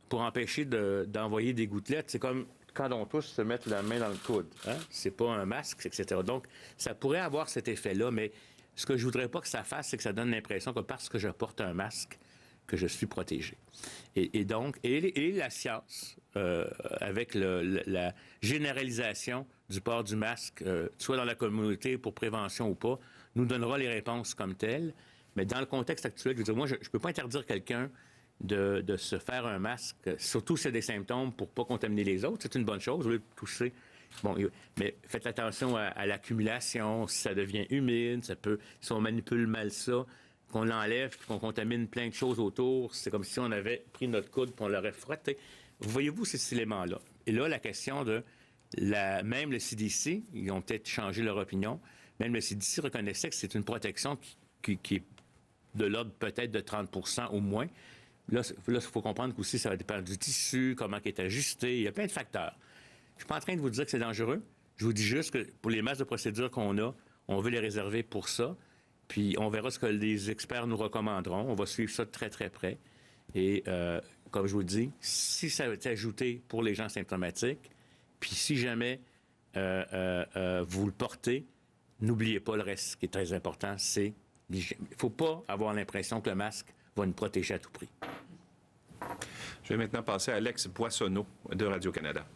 H: pour empêcher d'envoyer des gouttelettes, c'est comme quand on touche, se mettre la main dans le coude. Hein? C'est pas un masque, etc. Donc, ça pourrait avoir cet effet-là, mais ce que je voudrais pas que ça fasse, c'est que ça donne l'impression que parce que je porte un masque, que je suis protégé. Et donc, la science, avec la généralisation du port du masque, soit dans la communauté pour prévention ou pas, nous donnera les réponses comme telles. Mais dans le contexte actuel, je veux dire, moi, je ne peux pas interdire quelqu'un de se faire un masque, surtout s'il y a des symptômes pour ne pas contaminer les autres. C'est une bonne chose, vous toucher. Bon, mais faites attention à l'accumulation, si ça devient humide, ça peut, si on manipule mal ça, qu'on l'enlève, qu'on contamine plein de choses autour, c'est comme si on avait pris notre coude et on l'aurait frotté. Voyez-vous ces éléments-là? Et là, la question même le CDC, ils ont peut-être changé leur opinion, même le CDC reconnaissait que c'est une protection qui est de l'ordre peut-être de 30 % au moins. Là, il faut comprendre qu'aussi, ça va dépendre du tissu, comment il est ajusté. Il y a plein de facteurs. Je ne suis pas en train de vous dire que c'est dangereux. Je vous dis juste que pour les masques de procédure qu'on a, on veut les réserver pour ça. Puis on verra ce que les experts nous recommanderont. On va suivre ça de très, très près. Et comme je vous le dis, si ça va être ajouté pour les gens symptomatiques, puis si jamais vous le portez, n'oubliez pas le reste, ce qui est très important, c'est Il ne faut pas avoir l'impression que le masque va nous protéger à tout prix.
C: Je vais maintenant passer à Alex Boissonneau de Radio-Canada.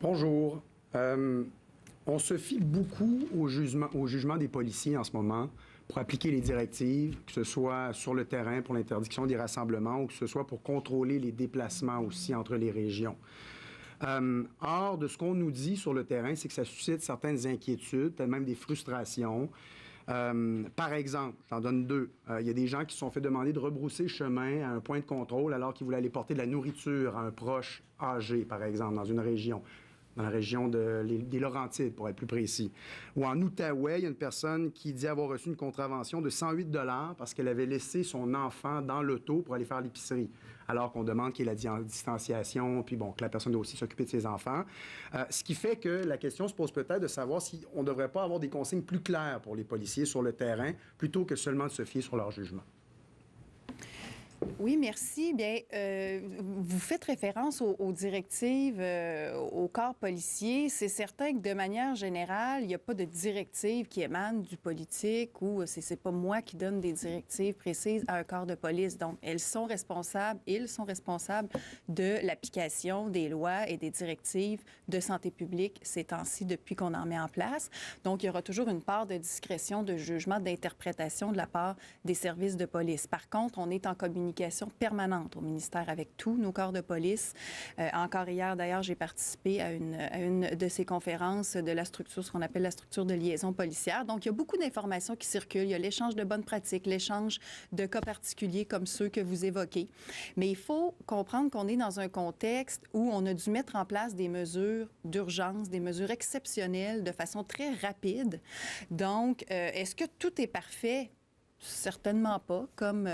A: Bonjour. On se fie beaucoup au jugement des policiers en ce moment pour appliquer les directives, que ce soit sur le terrain pour l'interdiction des rassemblements ou que ce soit pour contrôler les déplacements aussi entre les régions. Or, de ce qu'on nous dit sur le terrain, c'est que ça suscite certaines inquiétudes, peut-être même des frustrations. Par exemple, j'en donne deux. Il y a des gens qui se sont fait demander de rebrousser chemin à un point de contrôle alors qu'ils voulaient aller porter de la nourriture à un proche âgé, par exemple, dans une région. Dans la région des Laurentides, pour être plus précis. Ou en Outaouais, il y a une personne qui dit avoir reçu une contravention de 108 $ parce qu'elle avait laissé son enfant dans l'auto pour aller faire l'épicerie, alors qu'on demande qu'il y ait la distanciation, puis bon, que la personne doit aussi s'occuper de ses enfants. Ce qui fait que la question se pose peut-être de savoir si on ne devrait pas avoir des consignes plus claires pour les policiers sur le terrain, plutôt que seulement de se fier sur leur jugement.
D: Oui, merci. Bien, vous faites référence aux directives au corps policier. C'est certain que de manière générale, il n'y a pas de directives qui émanent du politique ou c'est pas moi qui donne des directives précises à un corps de police. Donc, ils sont responsables de l'application des lois et des directives de santé publique ces temps-ci depuis qu'on en met en place. Donc, il y aura toujours une part de discrétion, de jugement, d'interprétation de la part des services de police. Par contre, on est en communication permanente au ministère avec tous nos corps de police. Encore hier, d'ailleurs, j'ai participé à une de ces conférences de la structure, ce qu'on appelle la structure de liaison policière. Donc, il y a beaucoup d'informations qui circulent. Il y a l'échange de bonnes pratiques, l'échange de cas particuliers comme ceux que vous évoquez. Mais il faut comprendre qu'on est dans un contexte où on a dû mettre en place des mesures d'urgence, des mesures exceptionnelles de façon très rapide. Donc, est-ce que tout est parfait? Certainement pas, comme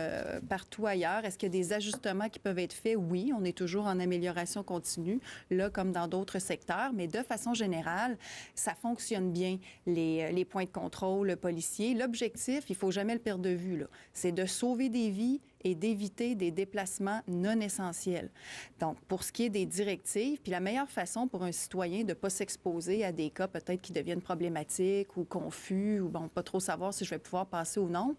D: partout ailleurs. Est-ce qu'il y a des ajustements qui peuvent être faits? Oui, on est toujours en amélioration continue, là comme dans d'autres secteurs, mais de façon générale, ça fonctionne bien, les points de contrôle policiers. L'objectif, il ne faut jamais le perdre de vue, là, c'est de sauver des vies et d'éviter des déplacements non essentiels. Donc, pour ce qui est des directives, puis la meilleure façon pour un citoyen de ne pas s'exposer à des cas peut-être qui deviennent problématiques ou confus ou bon, pas trop savoir si je vais pouvoir passer ou non,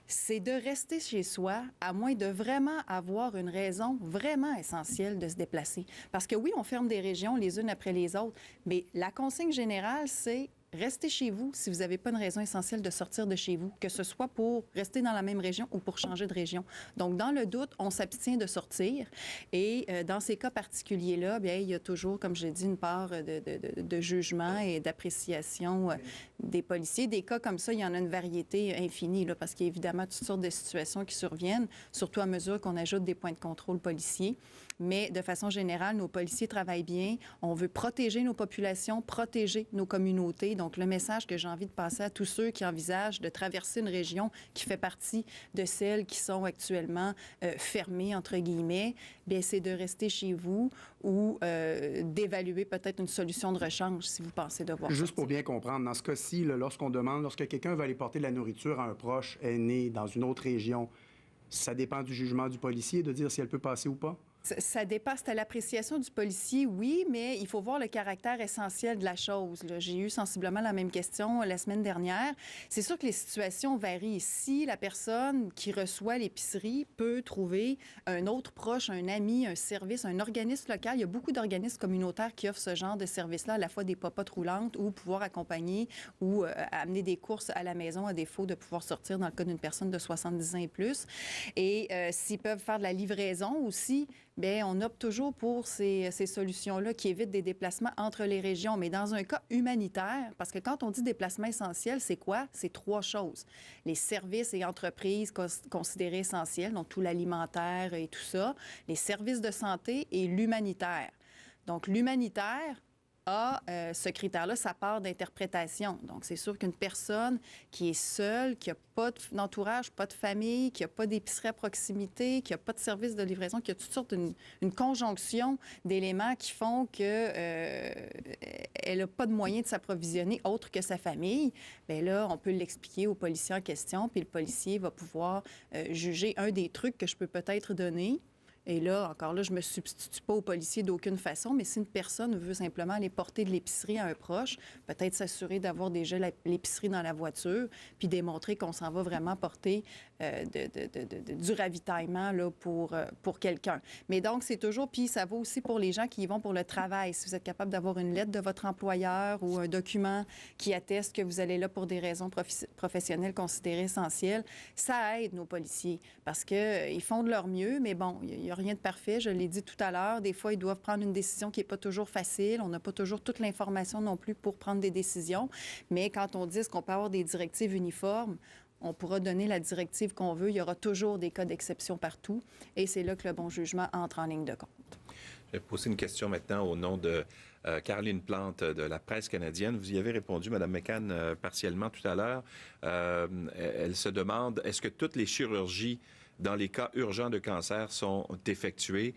D: c'est de rester chez soi, à moins de vraiment avoir une raison vraiment essentielle de se déplacer. Parce que oui, on ferme des régions les unes après les autres, mais la consigne générale, c'est restez chez vous si vous n'avez pas une raison essentielle de sortir de chez vous, que ce soit pour rester dans la même région ou pour changer de région. Donc, dans le doute, on s'abstient de sortir. Et dans ces cas particuliers-là, bien, il y a toujours, comme je l'ai dit, une part de jugement et d'appréciation des policiers. Des cas comme ça, il y en a une variété infinie, là, parce qu'il y a évidemment toutes sortes de situations qui surviennent, surtout à mesure qu'on ajoute des points de contrôle policiers. Mais de façon générale, nos policiers travaillent bien. On veut protéger nos populations, protéger nos communautés. Donc, le message que j'ai envie de passer à tous ceux qui envisagent de traverser une région qui fait partie de celles qui sont actuellement fermées, entre guillemets, bien, c'est de rester chez vous ou d'évaluer peut-être une solution de rechange si vous pensez devoir sortir.
A: Juste pour bien comprendre, dans ce cas-ci, lorsque quelqu'un veut aller porter de la nourriture à un proche aîné dans une autre région, ça dépend du jugement du policier de dire si elle peut passer ou pas?
D: Ça dépasse à l'appréciation du policier, oui, mais il faut voir le caractère essentiel de la chose. J'ai eu sensiblement la même question la semaine dernière. C'est sûr que les situations varient. Si la personne qui reçoit l'épicerie peut trouver un autre proche, un ami, un service, un organisme local, il y a beaucoup d'organismes communautaires qui offrent ce genre de service-là, à la fois des popotes roulantes ou pouvoir accompagner ou amener des courses à la maison à défaut de pouvoir sortir dans le cas d'une personne de 70 ans et plus. Et s'ils peuvent faire de la livraison aussi, bien, on opte toujours pour ces solutions-là qui évitent des déplacements entre les régions. Mais dans un cas humanitaire, parce que quand on dit déplacement essentiel, c'est quoi? C'est trois choses. Les services et entreprises considérés essentiels, donc tout l'alimentaire et tout ça, les services de santé et l'humanitaire. Donc, l'humanitaire a ce critère-là, sa part d'interprétation. Donc, c'est sûr qu'une personne qui est seule, qui n'a pas d'entourage, pas de famille, qui n'a pas d'épicerie à proximité, qui n'a pas de service de livraison, qui a toutes sortes une conjonction d'éléments qui font qu'elle n'a pas de moyen de s'approvisionner autre que sa famille, bien là, on peut l'expliquer au policier en question, puis le policier va pouvoir juger un des trucs que je peux peut-être donner. Et là, encore là, je ne me substitue pas aux policiers d'aucune façon, mais si une personne veut simplement aller porter de l'épicerie à un proche, peut-être s'assurer d'avoir déjà l'épicerie dans la voiture, puis démontrer qu'on s'en va vraiment porter du ravitaillement là, pour quelqu'un. Mais donc, c'est toujours, puis ça vaut aussi pour les gens qui y vont pour le travail. Si vous êtes capable d'avoir une lettre de votre employeur ou un document qui atteste que vous allez là pour des raisons professionnelles considérées essentielles, ça aide nos policiers parce qu'ils font de leur mieux, mais bon, il n'y a rien de parfait. Je l'ai dit tout à l'heure, des fois, ils doivent prendre une décision qui n'est pas toujours facile. On n'a pas toujours toute l'information non plus pour prendre des décisions, mais quand on dit qu'on peut avoir des directives uniformes, on pourra donner la directive qu'on veut. Il y aura toujours des cas d'exception partout. Et c'est là que le bon jugement entre en ligne de compte.
C: Je vais poser une question maintenant au nom de Caroline Plante de la presse canadienne. Vous y avez répondu, Mme McCann, partiellement tout à l'heure. Elle se demande, est-ce que toutes les chirurgies dans les cas urgents de cancer sont effectuées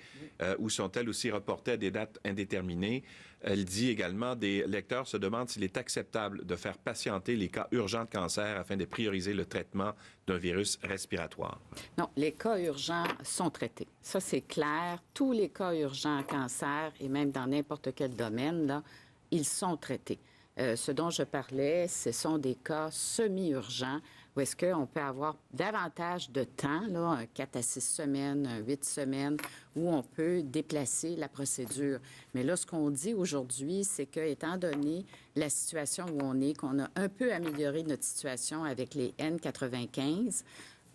C: ou sont-elles aussi reportées à des dates indéterminées? Elle dit également, des lecteurs se demandent s'il est acceptable de faire patienter les cas urgents de cancer afin de prioriser le traitement d'un virus respiratoire.
G: Non, les cas urgents sont traités. Ça, c'est clair. Tous les cas urgents en cancer, et même dans n'importe quel domaine, là, ils sont traités. Ce dont je parlais, ce sont des cas semi-urgents où est-ce qu'on peut avoir davantage de temps, là, 4 à 6 semaines, 8 semaines, où on peut déplacer la procédure. Mais là, ce qu'on dit aujourd'hui, c'est que, étant donné la situation où on est, qu'on a un peu amélioré notre situation avec les N95,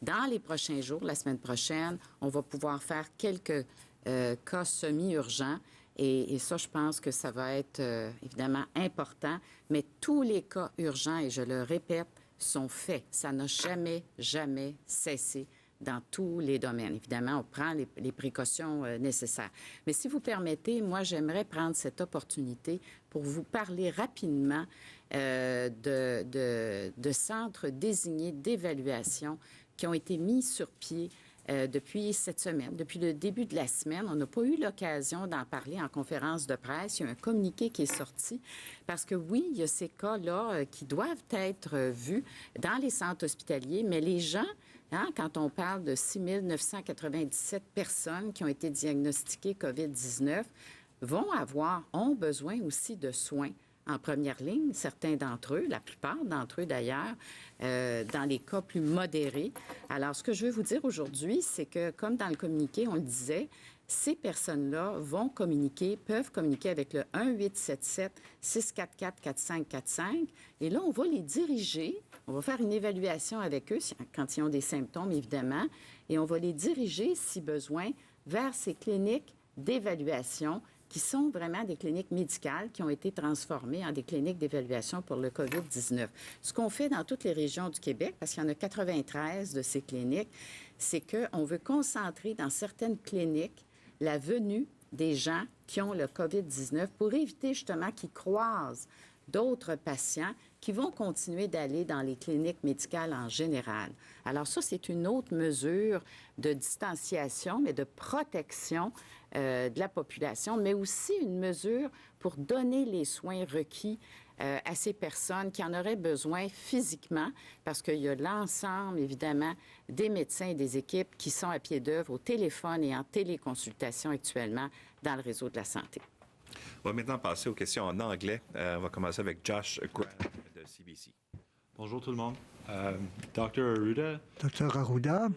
G: dans les prochains jours, la semaine prochaine, on va pouvoir faire quelques cas semi-urgents. Et ça, je pense que ça va être évidemment important. Mais tous les cas urgents, et je le répète, sont faits. Ça n'a jamais, jamais cessé dans tous les domaines. Évidemment, on prend les précautions nécessaires. Mais si vous permettez, moi, j'aimerais prendre cette opportunité pour vous parler rapidement de centres désignés d'évaluation qui ont été mis sur pied depuis cette semaine, depuis le début de la semaine. On n'a pas eu l'occasion d'en parler en conférence de presse. Il y a un communiqué qui est sorti parce que oui, il y a ces cas-là qui doivent être vus dans les centres hospitaliers, mais les gens, quand on parle de 6 997 personnes qui ont été diagnostiquées COVID-19, ont besoin aussi de soins en première ligne, certains d'entre eux, la plupart d'entre eux d'ailleurs, dans les cas plus modérés. Alors, ce que je veux vous dire aujourd'hui, c'est que, comme dans le communiqué, on le disait, ces personnes-là peuvent communiquer avec le 1-877-644-4545. Et là, on va les diriger. On va faire une évaluation avec eux quand ils ont des symptômes, évidemment. Et on va les diriger, si besoin, vers ces cliniques d'évaluation qui sont vraiment des cliniques médicales qui ont été transformées en des cliniques d'évaluation pour le COVID-19. Ce qu'on fait dans toutes les régions du Québec, parce qu'il y en a 93 de ces cliniques, c'est qu'on veut concentrer dans certaines cliniques la venue des gens qui ont le COVID-19 pour éviter justement qu'ils croisent d'autres patients qui vont continuer d'aller dans les cliniques médicales en général. Alors ça, c'est une autre mesure de distanciation, mais de protection de la population, mais aussi une mesure pour donner les soins requis à ces personnes qui en auraient besoin physiquement, parce qu'il y a l'ensemble, évidemment, des médecins et des équipes qui sont à pied d'œuvre au téléphone et en téléconsultation actuellement dans le réseau de la santé.
C: On va maintenant passer aux questions en anglais. On va commencer avec Josh Grant de CBC.
K: Bonjour tout le monde. Dr. Arruda.
E: Dr. Arruda,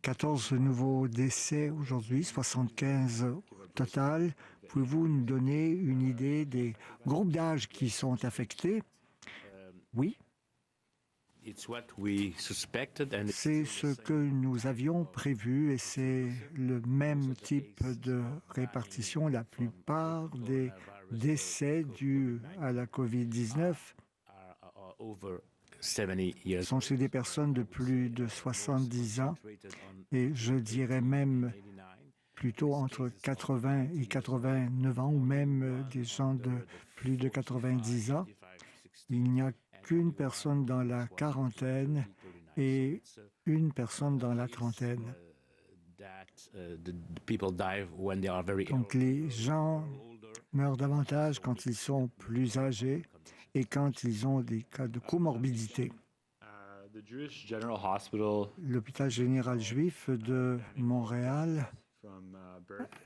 E: 14 nouveaux décès aujourd'hui, 75 au total. Pouvez-vous nous donner une idée des groupes d'âge qui sont affectés? Oui. C'est ce que nous avions prévu et c'est le même type de répartition. La plupart des décès dus à la COVID-19 sont chez des personnes de plus de 70 ans et je dirais même plutôt entre 80 et 89 ans ou même des gens de plus de 90 ans. Il n'y a qu'une personne dans la quarantaine et une personne dans la trentaine. Donc les gens meurent davantage quand ils sont plus âgés et quand ils ont des cas de comorbidité. L'hôpital général juif de Montréal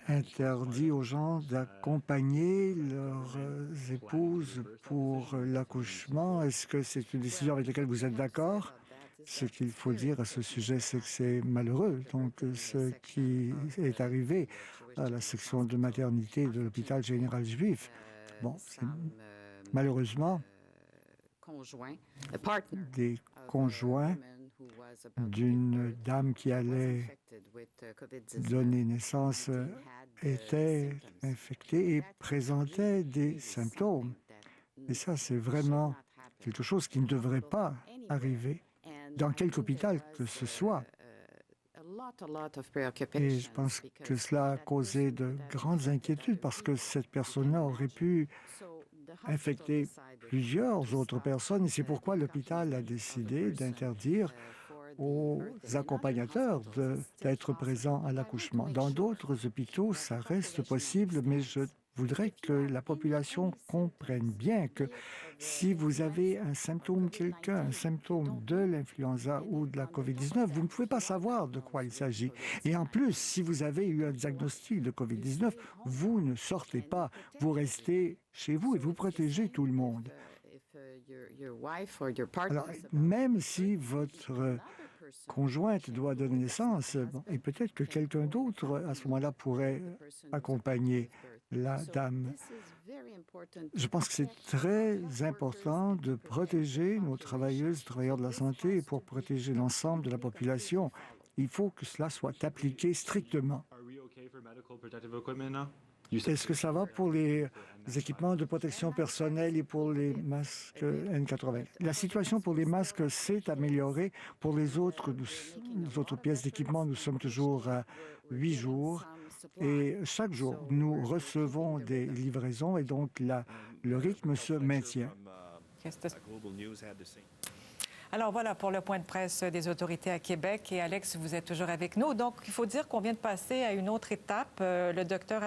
E: interdit aux gens d'accompagner leurs épouses pour l'accouchement. Est-ce que c'est une décision avec laquelle vous êtes d'accord? Ce qu'il faut dire à ce sujet, c'est que c'est malheureux. Donc, ce qui est arrivé à la section de maternité de l'hôpital général juif, bon, c'est malheureusement des conjoints d'une dame qui allait donner naissance étaient infectés et présentaient des symptômes. Et ça, c'est vraiment quelque chose qui ne devrait pas arriver dans quelque hôpital que ce soit. Et je pense que cela a causé de grandes inquiétudes parce que cette personne-là aurait pu infecter plusieurs autres personnes. Et c'est pourquoi l'hôpital a décidé d'interdire aux accompagnateurs d'être présents à l'accouchement. Dans d'autres hôpitaux, ça reste possible, mais je voudrais que la population comprenne bien que si vous avez un symptôme un symptôme de l'influenza ou de la COVID-19, vous ne pouvez pas savoir de quoi il s'agit. Et en plus, si vous avez eu un diagnostic de COVID-19, vous ne sortez pas, vous restez chez vous et vous protégez tout le monde. Alors, même si votre conjointe doit donner naissance, et peut-être que quelqu'un d'autre, à ce moment-là, pourrait accompagner la dame. Je pense que c'est très important de protéger nos travailleuses et travailleurs de la santé et pour protéger l'ensemble de la population. Il faut que cela soit appliqué strictement. Est-ce que ça va pour les équipements de protection personnelle et pour les masques N80? La situation pour les masques s'est améliorée. Pour les autres pièces d'équipement, nous sommes toujours à 8 jours. Et chaque jour, nous recevons des livraisons et donc le rythme se maintient.
B: Alors voilà pour le point de presse des autorités à Québec. Et Alex, vous êtes toujours avec nous. Donc, il faut dire qu'on vient de passer à une autre étape. Le docteur